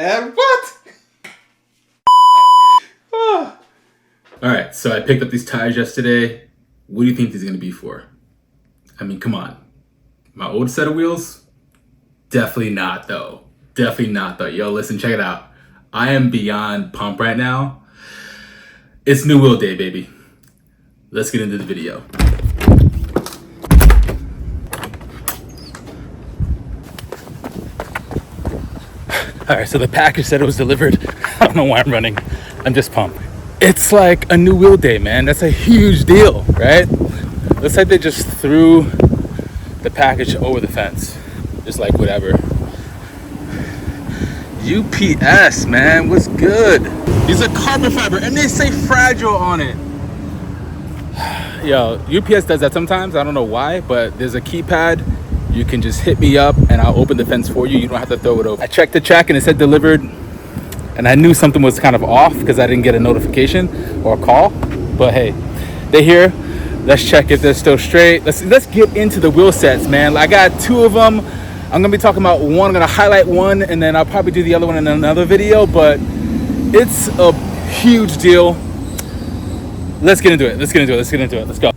man. What? Alright, so I picked up these tires yesterday. What do you think these are going to be for? I mean, come on. My old set of wheels? Definitely not, though. Definitely not, though. Yo, listen, check it out. I am beyond pumped right now. It's new wheel day, baby. Let's get into the video. Alright, so the package said it was delivered. I don't know why I'm running. I'm just pumped. It's like a new wheel day, man. That's a huge deal, right? Looks like they just threw the package over the fence. Just like whatever. UPS, man, what's good? These are carbon fiber and they say fragile on it. Yo, UPS does that sometimes. I don't know why, but there's a keypad. You can just hit me up and I'll open the fence for you. You don't have to throw it over. I checked the track and it said delivered. And I knew something was kind of off because I didn't get a notification or a call. But hey, they're here. Let's check if they're still straight. Let's get into the wheel sets, man. I got two of them. I'm gonna be talking about one. I'm gonna highlight one, and then I'll probably do the other one in another video. But it's a huge deal. Let's get into it. Let's get into it. Let's get into it. Let's go.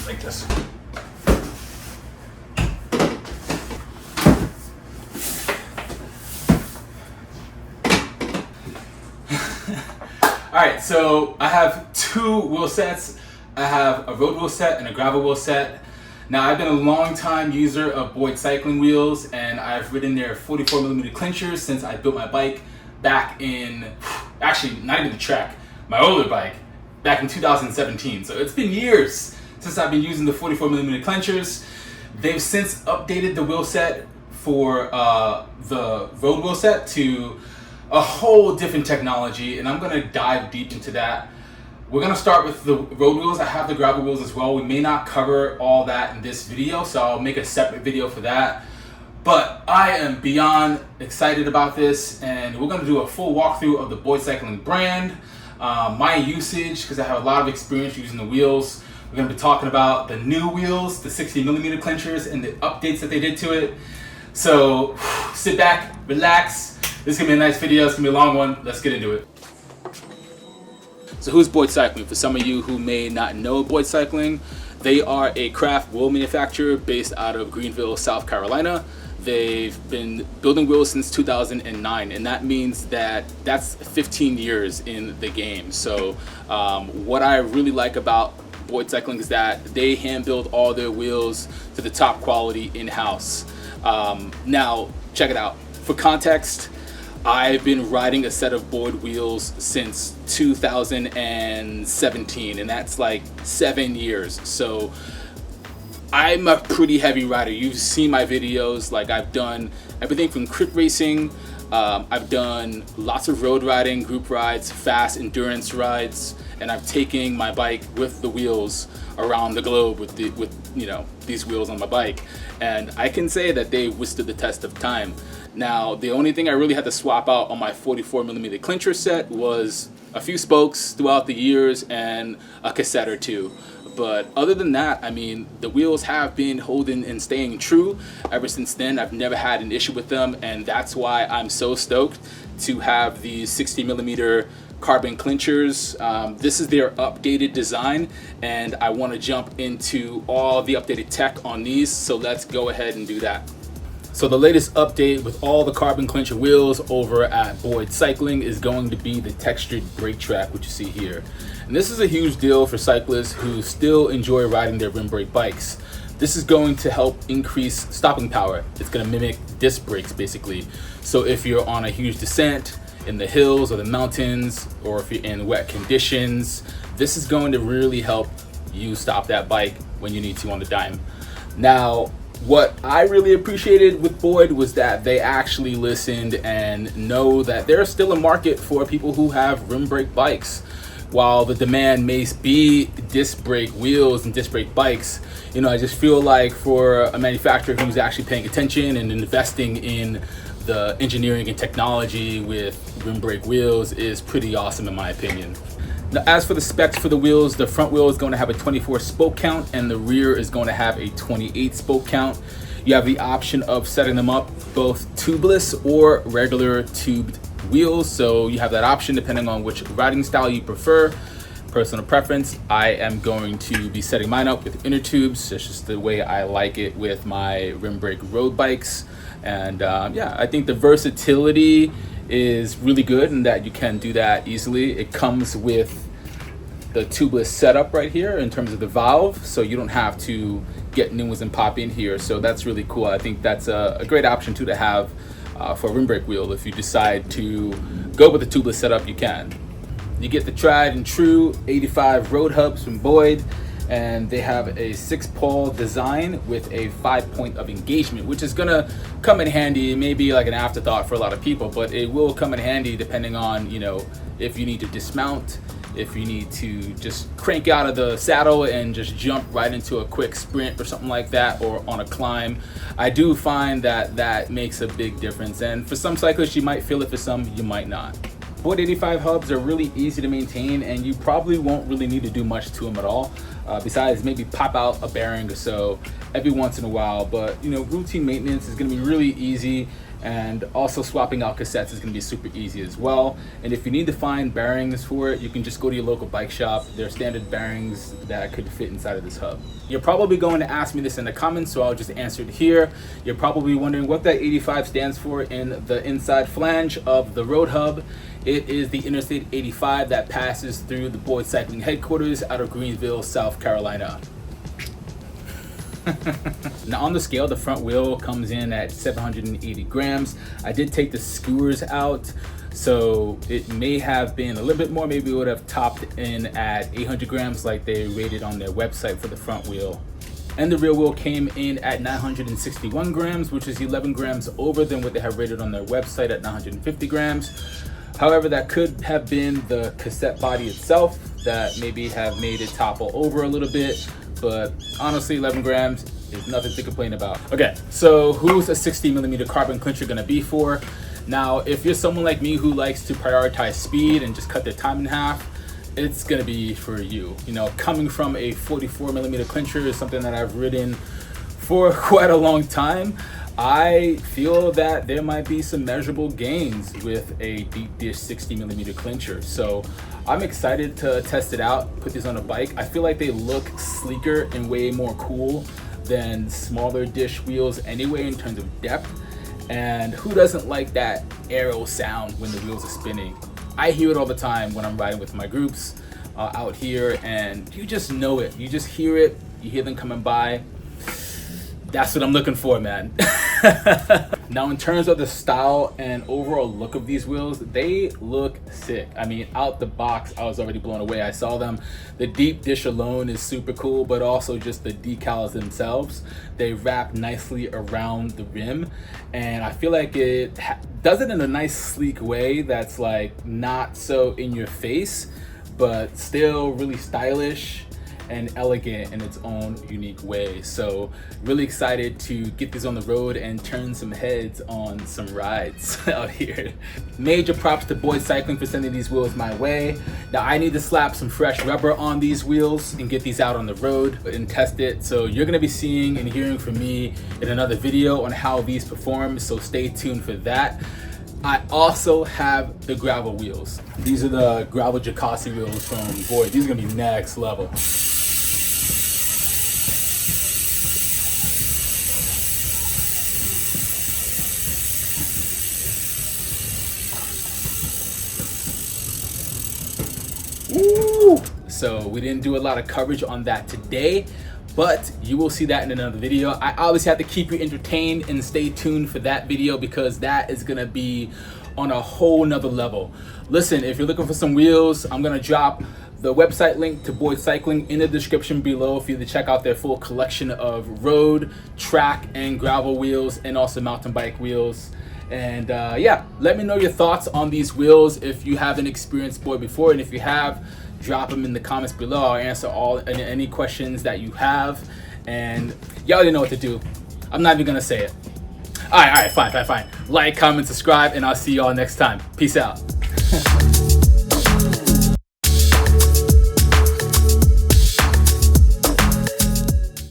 Like this. All right, so I have two wheel sets. I have a road wheel set and a gravel wheel set. Now, I've been a long time user of Boyd cycling wheels, and I've ridden their 44mm clinchers since I built my bike back in, actually not even the track, my older bike, back in 2017. So it's been years since I've been using the 44mm clinchers. They've since updated the wheel set for the road wheel set to a whole different technology, and I'm gonna dive deep into that. We're gonna start with the road wheels. I have the gravel wheels as well. We may not cover all that in this video, so I'll make a separate video for that. But I am beyond excited about this, and we're gonna do a full walkthrough of the Boyd Cycling brand, my usage, because I have a lot of experience using the wheels. We're gonna be talking about the new wheels, the 60mm clinchers, and the updates that they did to it. So sit back, relax. This is gonna be a nice video. It's gonna be a long one. Let's get into it. So who's Boyd Cycling? For some of you who may not know Boyd Cycling, they are a craft wheel manufacturer based out of Greenville, South Carolina. They've been building wheels since 2009, and that means that that's 15 years in the game. So what I really like about Boyd Cycling is that they hand build all their wheels to the top quality in-house. Now, check it out. For context, I've been riding a set of Boyd wheels since 2017, and that's like 7 years. So I'm a pretty heavy rider. You've seen my videos. Like, I've done everything from crit racing. I've done lots of road riding, group rides, fast endurance rides, and I've taken my bike with the wheels around the globe with these wheels on my bike, and I can say that they withstood the test of time. Now, the only thing I really had to swap out on my 44mm clincher set was a few spokes throughout the years and a cassette or two. But other than that, I mean, the wheels have been holding and staying true ever since then. I've never had an issue with them, and that's why I'm so stoked to have these 60mm carbon clinchers. This is their updated design, and I want to jump into all the updated tech on these, so let's go ahead and do that. So the latest update with all the carbon clincher wheels over at Boyd Cycling is going to be the textured brake track, which you see here. And this is a huge deal for cyclists who still enjoy riding their rim brake bikes. This is going to help increase stopping power. It's going to mimic disc brakes, basically. So if you're on a huge descent in the hills or the mountains, or if you're in wet conditions, this is going to really help you stop that bike when you need to on the dime. Now, what I really appreciated with Boyd was that they actually listened and know that there's still a market for people who have rim brake bikes. While the demand may be disc brake wheels and disc brake bikes, I just feel like for a manufacturer who's actually paying attention and investing in the engineering and technology with rim brake wheels is pretty awesome in my opinion. Now, as for the specs for the wheels, the front wheel is going to have a 24 spoke count and the rear is going to have a 28 spoke count. You have the option of setting them up both tubeless or regular tubed wheels, so you have that option depending on which riding style you prefer. Personal preference, I am going to be setting mine up with inner tubes. That's just the way I like it with my rim brake road bikes. And yeah, I think the versatility is really good in that you can do that easily. It comes with the tubeless setup right here in terms of the valve, so you don't have to get new ones and pop in here. So that's really cool. I think that's a great option too to have for a rim brake wheel. If you decide to go with the tubeless setup, you can. You get the tried and true 85 road hubs from Boyd, and they have a 6-pole design with a 5-point of engagement, which is gonna come in handy, maybe like an afterthought for a lot of people, but it will come in handy depending on, you know, if you need to dismount, if you need to just crank out of the saddle and just jump right into a quick sprint or something like that, or on a climb. I do find that that makes a big difference, and for some cyclists you might feel it, for some you might not. Boyd 85 hubs are really easy to maintain, and you probably won't really need to do much to them at all, besides maybe pop out a bearing or so every once in a while. But you know, routine maintenance is going to be really easy, and also swapping out cassettes is going to be super easy as well. And if you need to find bearings for it, you can just go to your local bike shop. There are standard bearings that could fit inside of this hub. You're probably going to ask me this in the comments, so I'll just answer it here. You're probably wondering what that 85 stands for in the inside flange of the road hub. It is the Interstate 85 that passes through the Boyd Cycling headquarters out of Greenville, South Carolina. Now on the scale, the front wheel comes in at 780 grams. I did take the skewers out, so it may have been a little bit more. Maybe it would have topped in at 800 grams like they rated on their website for the front wheel. And the rear wheel came in at 961 grams, which is 11 grams over than what they have rated on their website at 950 grams. However, that could have been the cassette body itself that maybe have made it topple over a little bit, but honestly 11 grams is nothing to complain about. Okay, so who's a 60mm carbon clincher gonna be for? Now, if you're someone like me who likes to prioritize speed and just cut their time in half, it's gonna be for you. You know, coming from a 44mm clincher is something that I've ridden for quite a long time. I feel that there might be some measurable gains with a deep dish 60mm clincher. So I'm excited to test it out, put these on a bike. I feel like they look sleeker and way more cool than smaller dish wheels anyway in terms of depth. And who doesn't like that aero sound when the wheels are spinning? I hear it all the time when I'm riding with my groups out here, and you just know it. You just hear it, you hear them coming by. That's what I'm looking for, man. Now, in terms of the style and overall look of these wheels, they look sick. I mean, out the box, I was already blown away. I saw them. The deep dish alone is super cool, but also just the decals themselves. They wrap nicely around the rim, and I feel like it does it in a nice, sleek way that's like not so in your face, but still really stylish and elegant in its own unique way. So really excited to get these on the road and turn some heads on some rides out here. Major props to Boyd Cycling for sending these wheels my way. Now I need to slap some fresh rubber on these wheels and get these out on the road and test it. So you're gonna be seeing and hearing from me in another video on how these perform, so stay tuned for that. I also have the gravel wheels. These are the gravel Jacassi wheels from Boyd. These are gonna be next level. Woo! So we didn't do a lot of coverage on that today, but you will see that in another video. I always have to keep you entertained and stay tuned for that video because that is gonna be on a whole nother level. Listen, if you're looking for some wheels, I'm gonna drop the website link to Boyd Cycling in the description below for you to check out their full collection of road, track, and gravel wheels, and also mountain bike wheels. And yeah, let me know your thoughts on these wheels if you haven't experienced Boyd before, and if you have, drop them in the comments below. I'll answer any questions that you have, and y'all already know what to do. I'm not even gonna say it. All right, fine. Like, comment, subscribe, and I'll see y'all next time. Peace out.